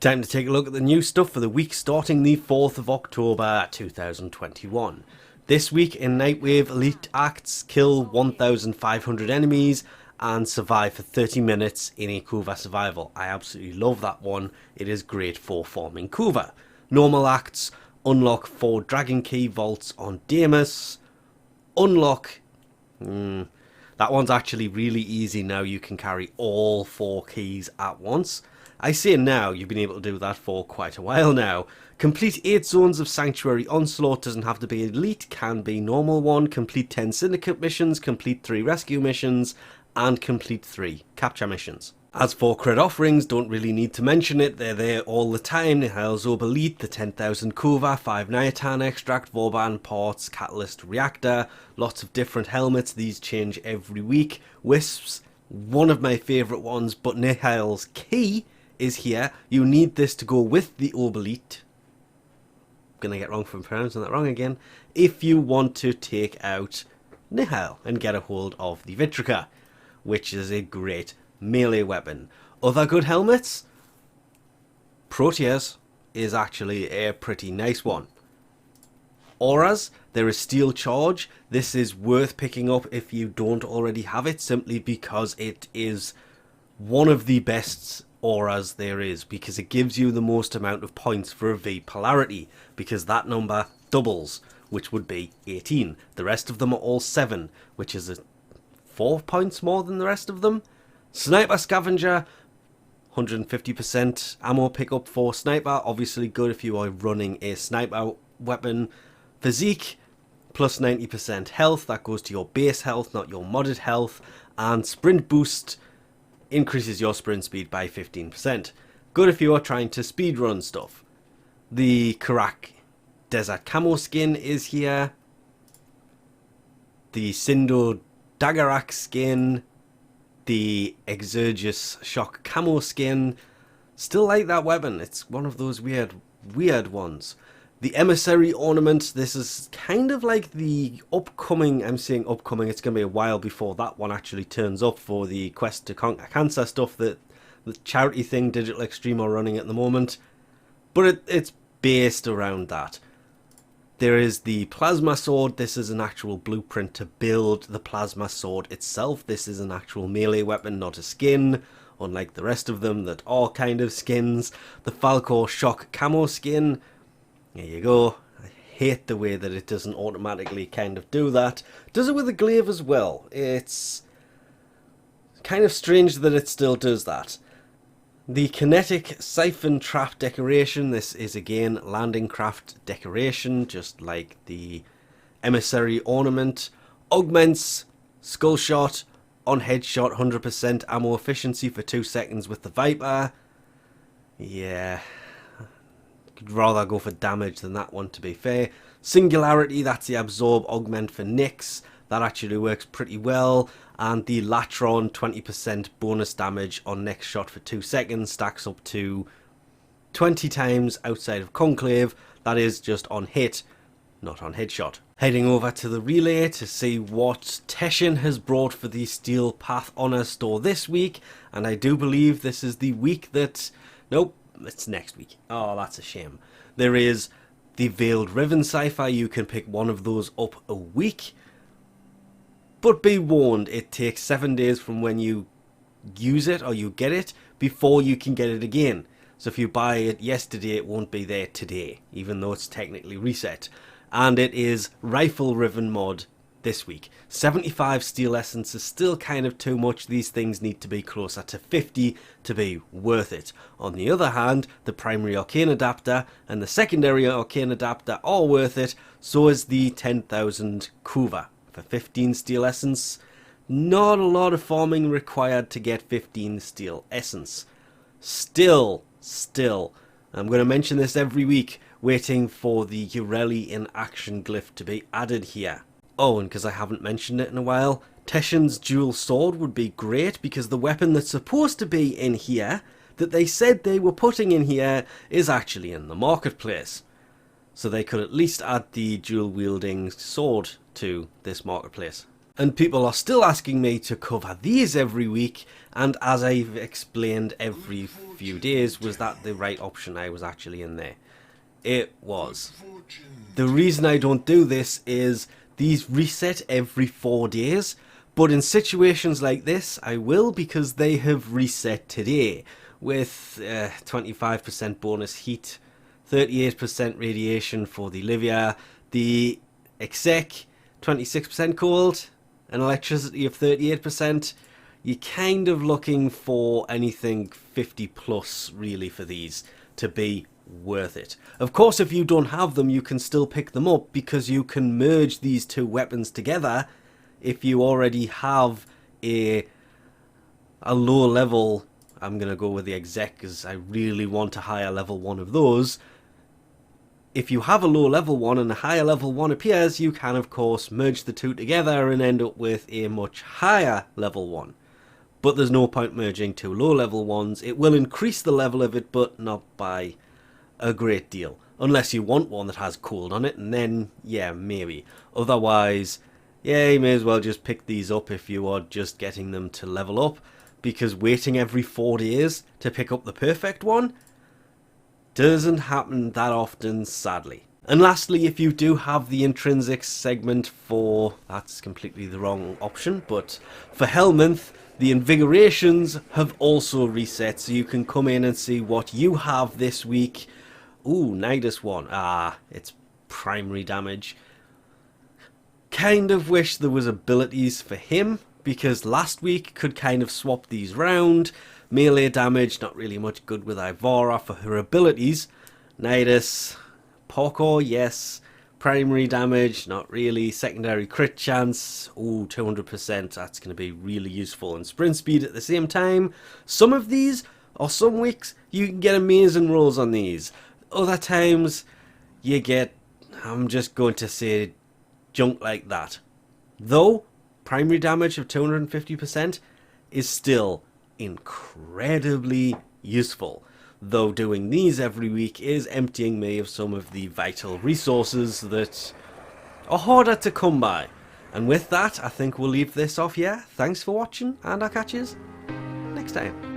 Time to take a look at the new stuff for the week starting the 4th of October 2021. This week in Nightwave, Elite Acts kill 1,500 enemies and survive for 30 minutes in a Kuva survival. I absolutely love that one. It is great for farming Kuva. Normal Acts unlock 4 Dragon Key vaults on Deimos. Unlock... that one's actually really easy now. You can carry all 4 keys at once. I say now, you've been able to do that for quite a while now. Complete 8 zones of Sanctuary Onslaught, doesn't have to be elite, can be normal one. Complete 10 Syndicate missions, complete 3 rescue missions, and complete 3 capture missions. As for crit offerings, don't really need to mention it, they're there all the time. Nihile's Elite, the 10,000 Kuva, 5 Niatan Extract, Vauban Parts, Catalyst Reactor, lots of different helmets, these change every week. Wisps, one of my favourite ones, but Nihile's Key is here. You need this to go with the Elite. Gonna get wrong from pronouncing that wrong again. If you want to take out Nihile and get a hold of the Vitrica, which is a great melee weapon. Other good helmets? Proteus is actually a pretty nice one. Auras, there is Steel Charge. This is worth picking up if you don't already have it, simply because it is one of the best auras there is, because it gives you the most amount of points for a V polarity, because that number doubles, which would be 18. The rest of them are all 7, which is 4 points more than the rest of them. Sniper Scavenger, 150% ammo pickup for sniper, obviously good if you are running a sniper weapon. Physique, plus 90% health, that goes to your base health, not your modded health. And Sprint Boost increases your sprint speed by 15%. Good if you are trying to speedrun stuff. The Karak Desert Camo skin is here. The Sindo Dagarak skin. The Exergus Shock Camo skin. Still like that weapon. It's one of those weird ones. The Emissary Ornament. This is kind of like the upcoming, I'm saying upcoming, it's going to be a while before that one actually turns up for the Quest to Conquer Cancer stuff that the charity thing Digital Extreme are running at the moment. But it's based around that. There is the Plasma Sword. This is an actual blueprint to build the Plasma Sword itself. This is an actual melee weapon, not a skin, unlike the rest of them that are kind of skins. The Falcor Shock Camo skin. There you go. I hate the way that it doesn't automatically kind of do that. Does it with the glaive as well. It's kind of strange that it still does that. The Kinetic Siphon Trap decoration. This is again landing craft decoration, just like the Emissary Ornament. Augments Skull Shot on Headshot, 100% ammo efficiency for 2 seconds with the Viper. Yeah, I'd rather go for damage than that one, to be fair. Singularity, that's the Absorb Augment for Nyx. That actually works pretty well. And the Latron, 20% bonus damage on next shot for 2 seconds, stacks up to 20 times outside of Conclave. That is just on hit, not on headshot. Heading over to the relay to see what Teshin has brought for the Steel Path Honor store this week. And I do believe this is the week that... Nope, it's next week. Oh, that's a shame. There is the Veiled Riven Cipher. You can pick one of those up a week. But be warned, it takes 7 days from when you use it or you get it before you can get it again. So if you buy it yesterday, it won't be there today, even though it's technically reset. And it is Rifle Riven Mod this week. 75 steel essence is still kind of too much. These things need to be closer to 50 to be worth it. On the other hand, the primary arcane adapter and the secondary arcane adapter are worth it. So is the 10,000 Kuva. For 15 steel essence, not a lot of farming required to get 15 steel essence. Still, I'm going to mention this every week, waiting for the Ureli in action glyph to be added here. Oh, and because I haven't mentioned it in a while, Teshin's dual sword would be great, because the weapon that's supposed to be in here, that they said they were putting in here, is actually in the marketplace. So they could at least add the dual wielding sword to this marketplace. And people are still asking me to cover these every week, and as I've explained every few days, was that the right option? I was actually in there. It was. The reason I don't do this is these reset every 4 days, but in situations like this I will, because they have reset today with 25% bonus heat, 38% radiation for the Livia, the exec 26% cold, and electricity of 38%. You're kind of looking for anything 50 plus really for these to be worth it. Of course, if you don't have them, you can still pick them up, because you can merge these two weapons together if you already have a low level. I'm going to go with the exec because I really want a higher level one of those. If you have a low level one and a higher level one appears, you can of course merge the two together and end up with a much higher level one. But there's no point merging two low level ones. It will increase the level of it, but not by a great deal. Unless you want one that has cold on it, and then, yeah, maybe. Otherwise, yeah, you may as well just pick these up if you are just getting them to level up, because waiting every 4 days to pick up the perfect one doesn't happen that often, sadly. And lastly, if you do have the intrinsic segment for, that's completely the wrong option, but for Helminth, the invigorations have also reset, so you can come in and see what you have this week. Ooh, Nidus one. It's primary damage. Kind of wish there was abilities for him, because last week could kind of swap these round. Melee damage, not really much good with Ivora for her abilities. Nidus, Porco, yes. Primary damage, not really. Secondary crit chance, ooh, 200%. That's going to be really useful. And sprint speed at the same time. Some of these, or some weeks, you can get amazing rolls on these. Other times, you get, I'm just going to say, junk like that. Though, primary damage of 250% is still incredibly useful, though doing these every week is emptying me of some of the vital resources that are harder to come by. And with that, I think we'll leave this off here. Thanks for watching, and I'll catch you next time.